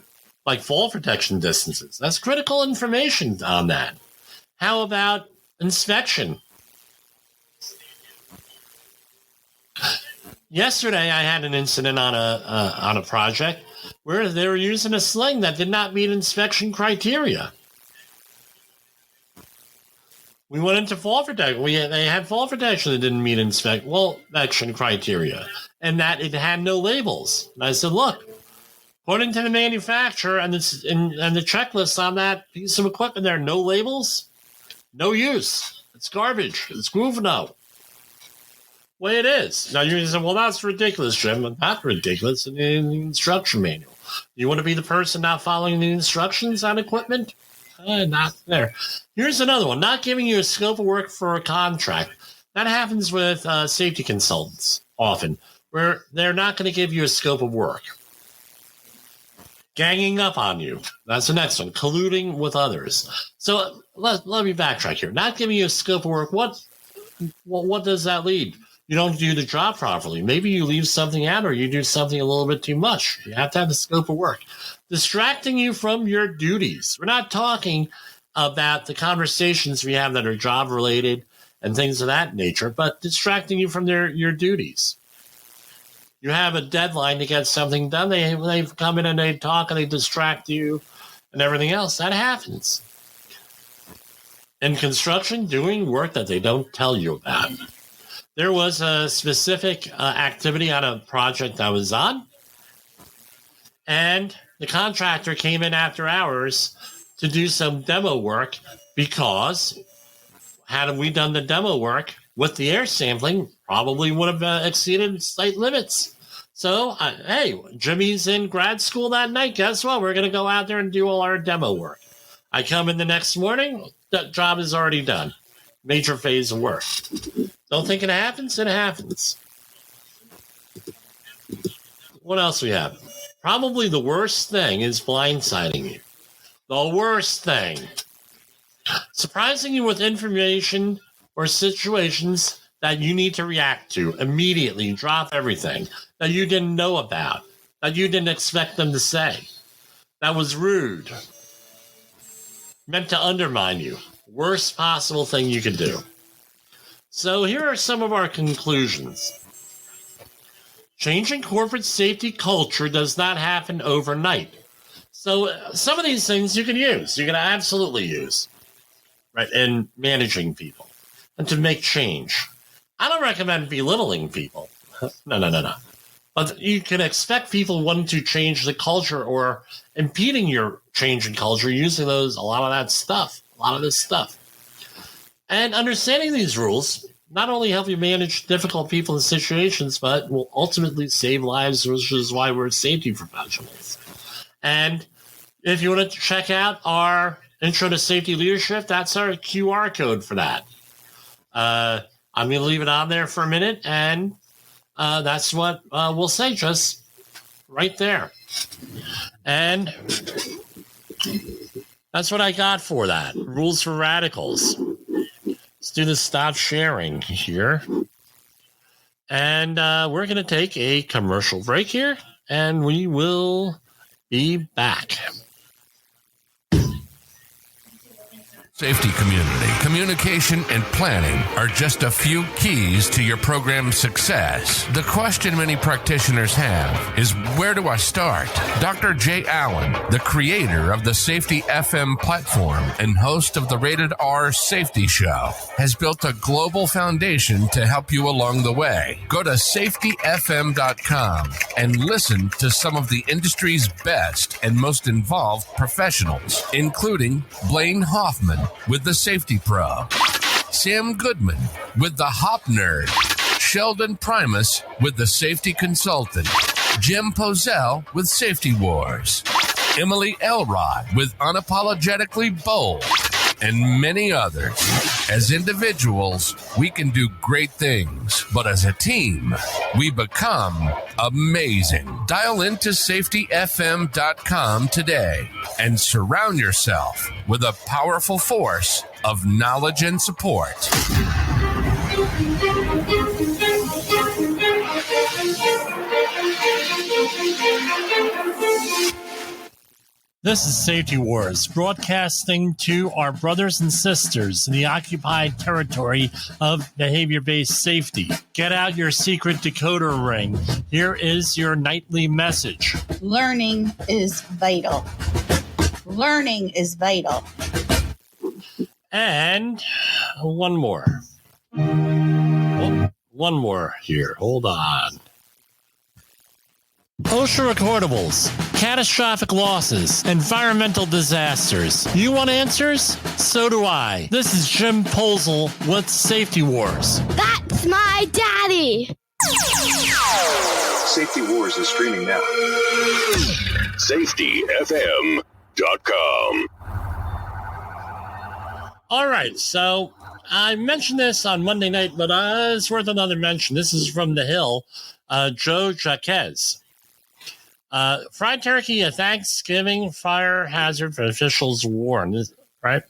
like fall protection distances. That's critical information on that. How about inspection? Yesterday, I had an incident on a project where they were using a sling that did not meet inspection criteria. We went into fall protection. They had fall protection that didn't meet inspection criteria, and that it had no labels. And I said, look, according to the manufacturer and the checklist on that piece of equipment, there are no labels, no use. It's garbage. It's Gruvno. Way it is. Now you're going to say, well, that's ridiculous, Jim. Not ridiculous in the instruction manual. You want to be the person not following the instructions on equipment? Not there. Here's another one. Not giving you a scope of work for a contract. That happens with safety consultants often, where they're not going to give you a scope of work. Ganging up on you. That's the next one. Colluding with others. So let me backtrack here. Not giving you a scope of work. What does that lead? You don't do the job properly. Maybe you leave something out or you do something a little bit too much. You have to have the scope of work. Distracting you from your duties. We're not talking about the conversations we have that are job related and things of that nature, but distracting you from your duties. You have a deadline to get something done. They come in and they talk and they distract you and everything else. That happens. In construction, doing work that they don't tell you about. There was a specific activity on a project I was on, and the contractor came in after hours to do some demo work because had we done the demo work with the air sampling, probably would have exceeded site limits. So, hey, Jimmy's in grad school that night. Guess what? We're going to go out there and do all our demo work. I come in the next morning, the job is already done. Major phase of work. Don't think it happens? It happens. What else we have? Probably the worst thing is blindsiding you. The worst thing. Surprising you with information or situations that you need to react to immediately, drop everything that you didn't know about, that you didn't expect them to say. That was rude. Meant to undermine you. Worst possible thing you could do. So here are some of our conclusions. Changing corporate safety culture does not happen overnight. So some of these things you can use. You can absolutely use, right, in managing people and to make change. I don't recommend belittling people. No. But you can expect people wanting to change the culture or impeding your change in culture using a lot of this stuff. And understanding these rules not only help you manage difficult people and situations, but will ultimately save lives, which is why we're safety professionals. And if you want to check out our Intro to Safety Leadership, that's our QR code for that. I'm going to leave it on there for a minute, and that's what we'll say just right there. And that's what I got for that. Rules for radicals. Let's do the stop sharing here. And we're going to take a commercial break here, and we will be back. Safety community, communication, and planning are just a few keys to your program's success. The question many practitioners have is, where do I start? Dr. Jay Allen, the creator of the Safety FM platform and host of the Rated R Safety Show, has built a global foundation to help you along the way. Go to safetyfm.com and listen to some of the industry's best and most involved professionals, including Blaine Hoffman with the Safety Pro, Sam Goodman with the Hop Nerd, Sheldon Primus with the Safety Consultant, Jim Pozell with Safety Wars, Emily Elrod with Unapologetically Bold, and many others. As individuals, we can do great things, but as a team, we become amazing. Dial into safetyfm.com today and surround yourself with a powerful force of knowledge and support. This is Safety Wars, broadcasting to our brothers and sisters in the occupied territory of behavior-based safety. Get out your secret decoder ring. Here is your nightly message. Learning is vital. Learning is vital. And one more. Oh, one more here. Hold on. OSHA recordables, catastrophic losses, environmental disasters. You want answers? So do I. This is Jim Posel with Safety Wars. That's my daddy. Safety Wars is streaming now. SafetyFM.com. All right, so I mentioned this on Monday night, but it's worth another mention. This is from The Hill, Joe Jaquez. Fried turkey, a Thanksgiving fire hazard for officials warn, right?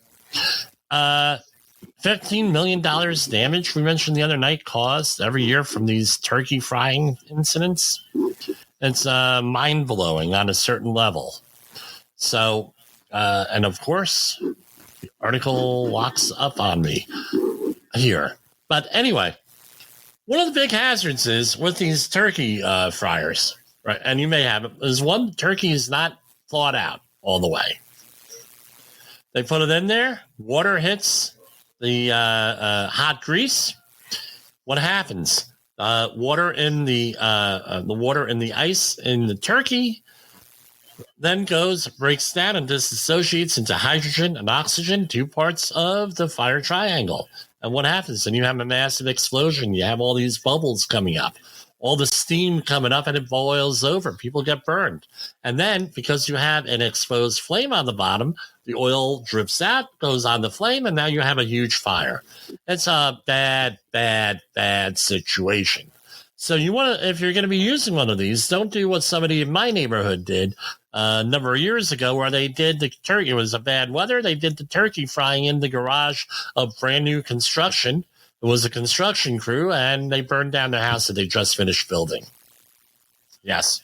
$15 million damage, we mentioned the other night, caused every year from these turkey frying incidents. It's mind-blowing on a certain level. So, and of course, the article locks up on me here. But anyway, one of the big hazards is with these turkey fryers. Right, and you may have it. There's one, turkey is not thawed out all the way. They put it in there. Water hits the hot grease. What happens? Water in the water in the ice in the turkey then breaks down and disassociates into hydrogen and oxygen, two parts of the fire triangle. And what happens? And you have a massive explosion. You have all these bubbles coming up. All the steam coming up and it boils over. People get burned. And then because you have an exposed flame on the bottom, the oil drips out, goes on the flame, and now you have a huge fire. It's a bad, bad, bad situation. So you want to, if you're going to be using one of these, don't do what somebody in my neighborhood did a number of years ago where they did the turkey. It was a bad weather. They did the turkey frying in the garage of brand new construction. It was a construction crew, and they burned down their house that they just finished building. Yes.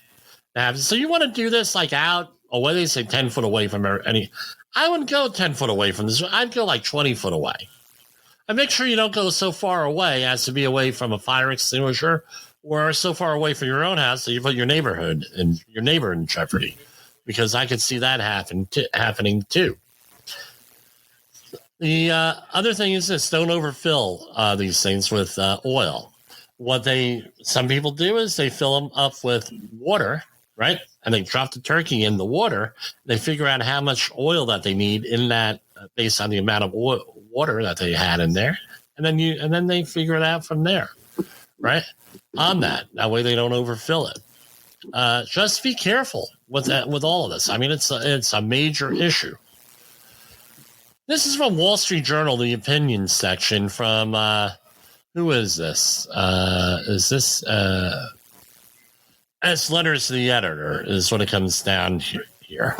So you want to do this like out, or what do they say, 10 foot away from any. I wouldn't go 10 foot away from this. I'd go like 20 foot away. And make sure you don't go so far away as to be away from a fire extinguisher or so far away from your own house that you put your neighborhood and your neighbor in jeopardy. Because I could see that happening too. The other thing is this: don't overfill these things with oil. What some people do is they fill them up with water, right? And they drop the turkey in the water. They figure out how much oil that they need in that based on the amount of water that they had in there, and then they figure it out from there, right? On that way they don't overfill it. Just be careful with that, with all of this. I mean, it's a major issue. This is from Wall Street Journal, the opinion section from, who is this? It's letters to the editor is what it comes down to here.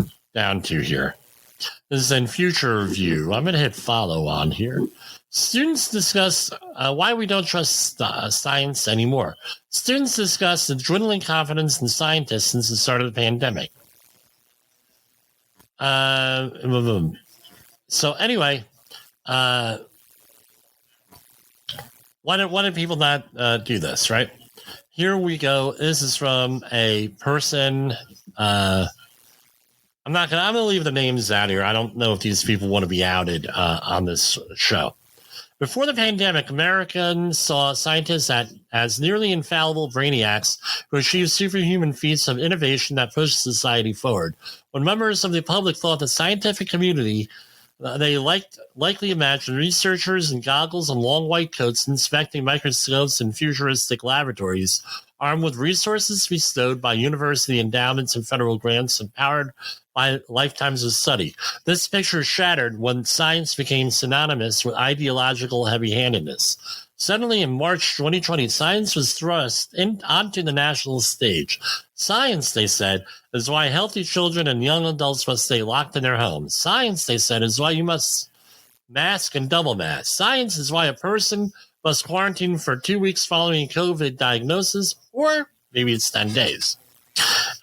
This is in Future Review. I'm going to hit follow on here. Students discuss why we don't trust science anymore. Students discuss the dwindling confidence in scientists since the start of the pandemic. So anyway, why did people not do this, right? Here we go. This is from a person. I'm gonna leave the names out here. I don't know if these people want to be outed on this show. Before the pandemic, Americans saw scientists as nearly infallible brainiacs who achieved superhuman feats of innovation that pushed society forward. When members of the public thought the scientific community, they likely imagined researchers in goggles and long white coats inspecting microscopes in futuristic laboratories, armed with resources bestowed by university endowments and federal grants and powered by lifetimes of study. This picture shattered when science became synonymous with ideological heavy-handedness. Suddenly, in March 2020, science was thrust onto the national stage. Science, they said, is why healthy children and young adults must stay locked in their homes. Science, they said, is why you must mask and double mask. Science is why a person must quarantine for 2 weeks following a COVID diagnosis, or maybe it's 10 days.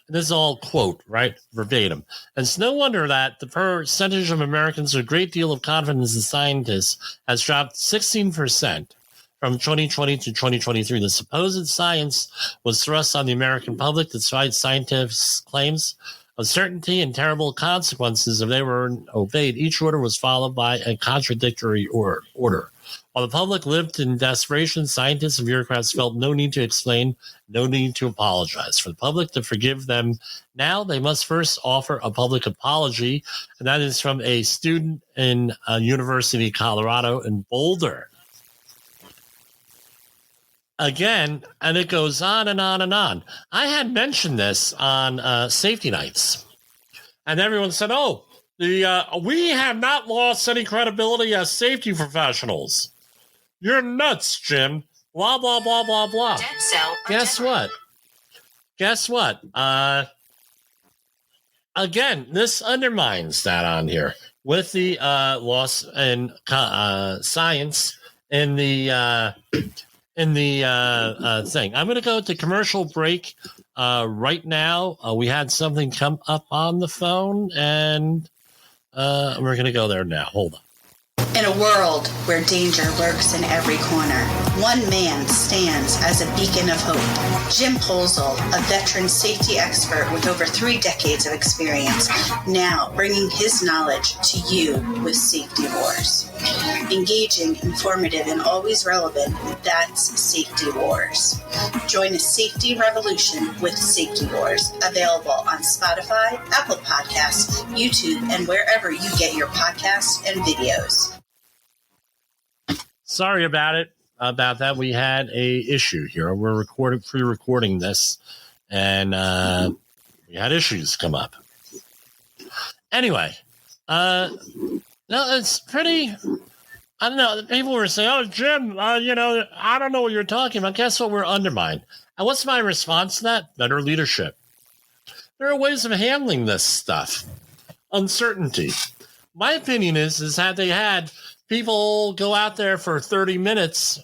This is all quote, right? Verbatim. And it's no wonder that the percentage of Americans with a great deal of confidence in scientists has dropped 16% from 2020 to 2023. The supposed science was thrust on the American public despite scientists' claims of certainty and terrible consequences if they were obeyed. Each order was followed by a contradictory order. While the public lived in desperation, scientists and bureaucrats felt no need to explain, no need to apologize. For the public to forgive them now, they must first offer a public apology, and that is from a student in University of Colorado in Boulder. Again, and it goes on and on and on. I had mentioned this on Safety Nights, and everyone said, oh, we have not lost any credibility as safety professionals. You're nuts, Jim. Blah, blah, blah, blah, blah. Guess what? Again, this undermines that on here with the loss in science in the thing. I'm going to go to commercial break right now. We had something come up on the phone, and we're going to go there now. Hold on. In a world where danger lurks in every corner, one man stands as a beacon of hope. Jim Polzel, a veteran safety expert with over 3 decades of experience, now bringing his knowledge to you with Safety Wars. Engaging, informative, and always relevant, that's Safety Wars. Join a safety revolution with Safety Wars, available on Spotify, Apple Podcasts, YouTube, and wherever you get your podcasts and videos. Sorry about that. We had a issue here. We're pre-recording this, and we had issues come up. Anyway, no, it's pretty. I don't know. People were saying, "Oh, Jim, I don't know what you're talking about." Guess what? We're undermined. And what's my response to that? Better leadership. There are ways of handling this stuff. Uncertainty. My opinion is had they had people go out there for 30 minutes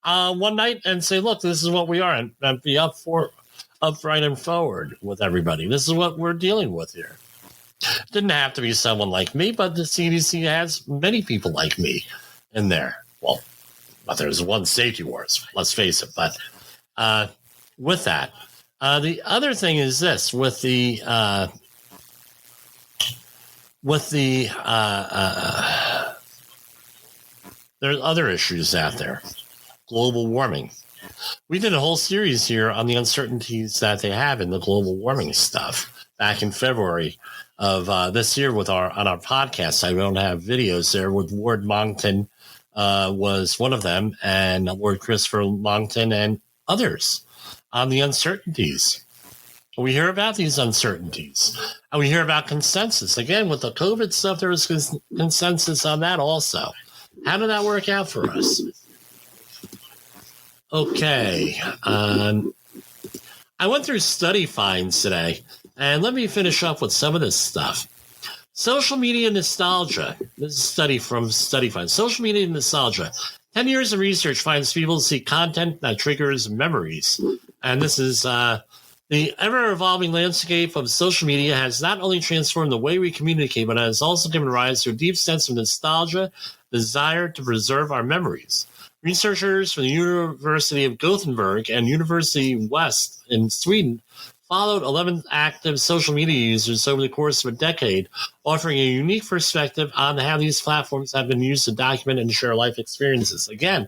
one night and say, look, this is what we are, and be upright and forward with everybody. This is what we're dealing with here. Didn't have to be someone like me, but the CDC has many people like me in there. Well, but there's one Safety Wars, let's face it. But with that, the other thing is this, with the there's other issues out there. Global warming. We did a whole series here on the uncertainties that they have in the global warming stuff back in February of this year on our podcast. I don't have videos there with Ward Moncton was one of them, and Lord Christopher Moncton and others on the uncertainties. We hear about these uncertainties, and we hear about consensus. Again, with the COVID stuff, there was consensus on that also. How did that work out for us? Okay. I went through study finds today, and let me finish up with some of this stuff. Social media nostalgia. This is a study from Study Finds. Social media nostalgia. 10 years of research finds people seek content that triggers memories. And this is the ever-evolving landscape of social media has not only transformed the way we communicate, but has also given rise to a deep sense of nostalgia. desire to preserve our memories. Researchers from the University of Gothenburg and University West in Sweden followed 11 active social media users over the course of a decade, offering a unique perspective on how these platforms have been used to document and share life experiences. Again,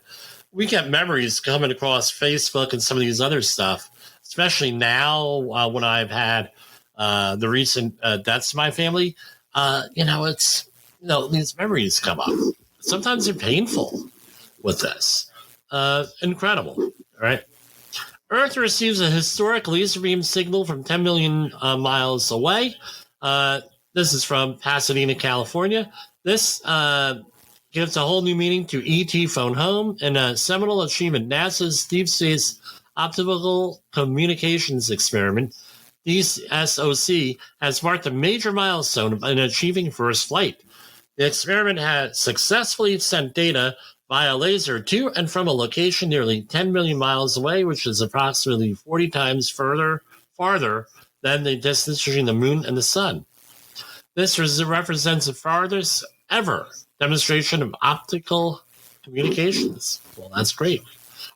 we get memories coming across Facebook and some of these other stuff, especially now when I've had the recent deaths of my family. These memories come up. Sometimes they're painful with this. Incredible, all right? Earth receives a historic laser beam signal from 10 million miles away. This is from Pasadena, California. This gives a whole new meaning to ET Phone Home and a seminal achievement. NASA's Deep Space Optical Communications Experiment, DSOC, has marked a major milestone in achieving first flight. The experiment has successfully sent data via laser to and from a location nearly 10 million miles away, which is approximately 40 times farther than the distance between the moon and the sun. This represents the farthest ever demonstration of optical communications. Well, that's great.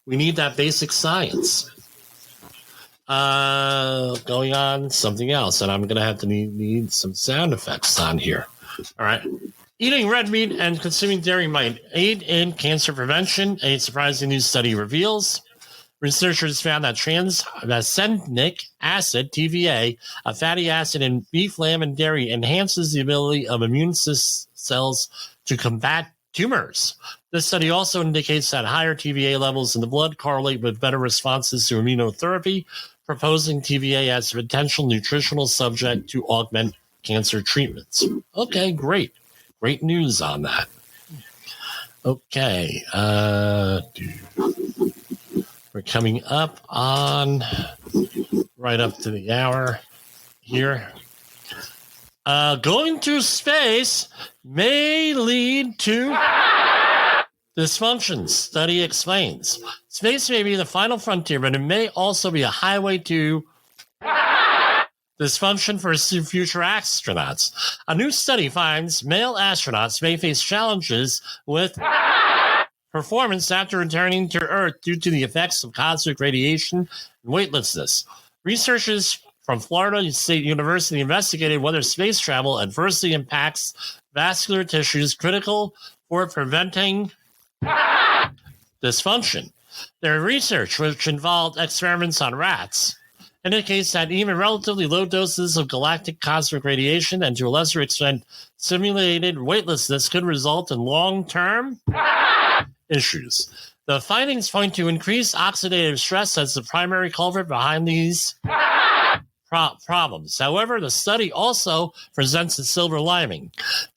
We need that basic science. Going on something else, and I'm going to have to need some sound effects on here. All right. Eating red meat and consuming dairy might aid in cancer prevention, a surprising new study reveals. Researchers found that tranexamic acid, TVA, a fatty acid in beef, lamb, and dairy, enhances the ability of immune cells to combat tumors. This study also indicates that higher TVA levels in the blood correlate with better responses to immunotherapy, proposing TVA as a potential nutritional subject to augment cancer treatments. Okay, great. Great news on that. Okay. We're coming up on right up to the hour here. Going to space may lead to dysfunctions, study explains. Space may be the final frontier, but it may also be a highway to dysfunction for future astronauts. A new study finds male astronauts may face challenges with performance after returning to Earth due to the effects of cosmic radiation and weightlessness. Researchers from Florida State University investigated whether space travel adversely impacts vascular tissues critical for preventing dysfunction. Their research, which involved experiments on rats, indicates that even relatively low doses of galactic cosmic radiation and to a lesser extent simulated weightlessness could result in long-term issues. The findings point to increased oxidative stress as the primary culprit behind these problems. However, the study also presents a silver lining.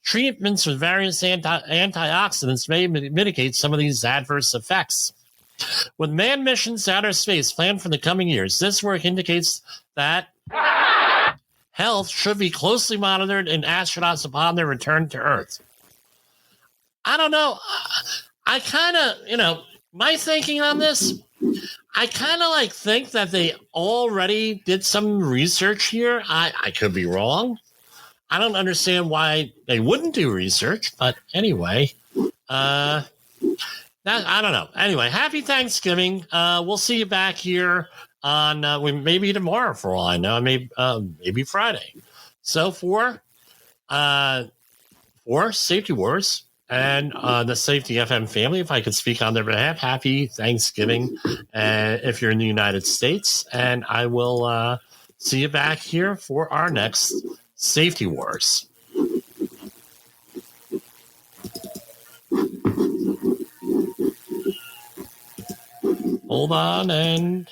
Treatments with various antioxidants may mitigate some of these adverse effects. With manned missions to outer space planned for the coming years, this work indicates that health should be closely monitored in astronauts upon their return to Earth. I don't know. I kind of, my thinking on this, I kind of think that they already did some research here. I could be wrong. I don't understand why they wouldn't do research, but anyway, I don't know. Anyway, happy Thanksgiving. We'll see you back here on maybe tomorrow for all I know, maybe Friday. So for Safety Wars and the Safety FM family, if I could speak on their behalf, happy Thanksgiving if you're in the United States. And I will see you back here for our next Safety Wars. Hold on and...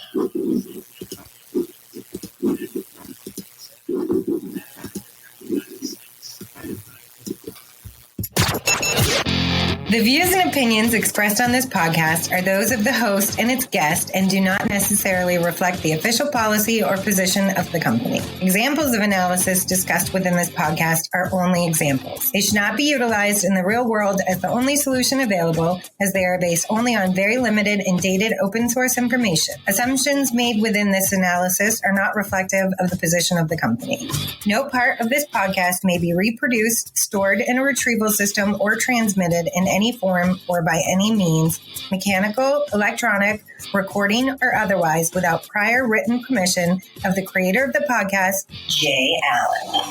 The views and opinions expressed on this podcast are those of the host and its guest and do not necessarily reflect the official policy or position of the company. Examples of analysis discussed within this podcast are only examples. They should not be utilized in the real world as the only solution available, as they are based only on very limited and dated open source information. Assumptions made within this analysis are not reflective of the position of the company. No part of this podcast may be reproduced, stored in a retrieval system, or transmitted in any any form or by any means, mechanical, electronic, recording, or otherwise, without prior written permission of the creator of the podcast, Jay Allen.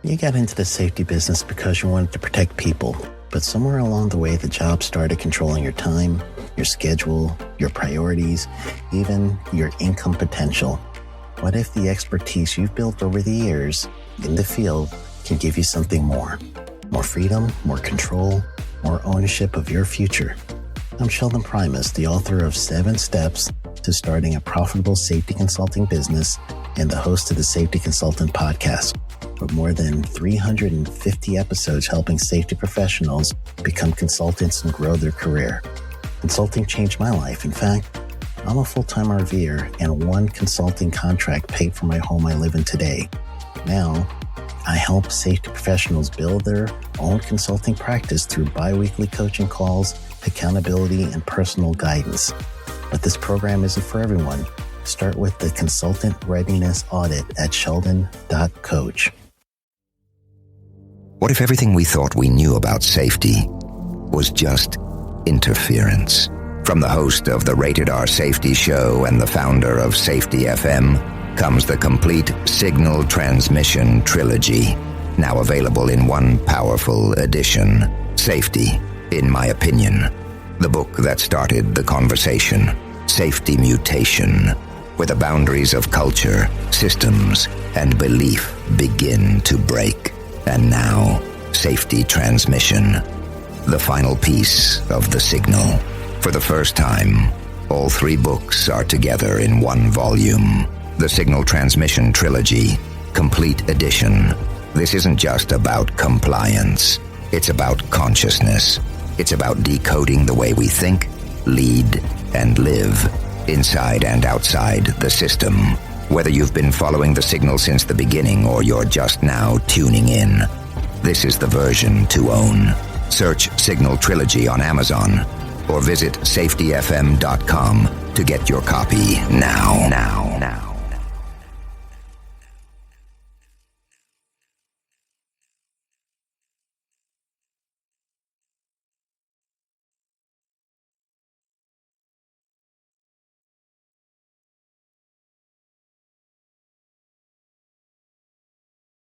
You got into the safety business because you wanted to protect people, but somewhere along the way, the job started controlling your time, your schedule, your priorities, even your income potential. What if the expertise you've built over the years in the field can give you something more? More freedom, more control, more ownership of your future. I'm Sheldon Primus, the author of 7 Steps to Starting a Profitable Safety Consulting Business and the host of the Safety Consultant Podcast, with more than 350 episodes helping safety professionals become consultants and grow their career. Consulting changed my life. In fact, I'm a full-time RVer, and one consulting contract paid for my home I live in today. Now, I help safety professionals build their own consulting practice through bi-weekly coaching calls, accountability, and personal guidance. But this program isn't for everyone. Start with the Consultant Readiness Audit at sheldon.coach. What if everything we thought we knew about safety was just interference? From the host of the Rated R Safety Show and the founder of Safety FM comes the complete Signal Transmission Trilogy, now available in one powerful edition. Safety, in my opinion, the book that started the conversation. Safety Mutation, where the boundaries of culture, systems, and belief begin to break. And now, Safety Transmission, the final piece of the signal. For the first time, all 3 books are together in one volume. The Signal Transmission Trilogy, Complete Edition. This isn't just about compliance. It's about consciousness. It's about decoding the way we think, lead, and live, inside and outside the system. Whether you've been following the signal since the beginning or you're just now tuning in, this is the version to own. Search Signal Trilogy on Amazon or visit safetyfm.com to get your copy now.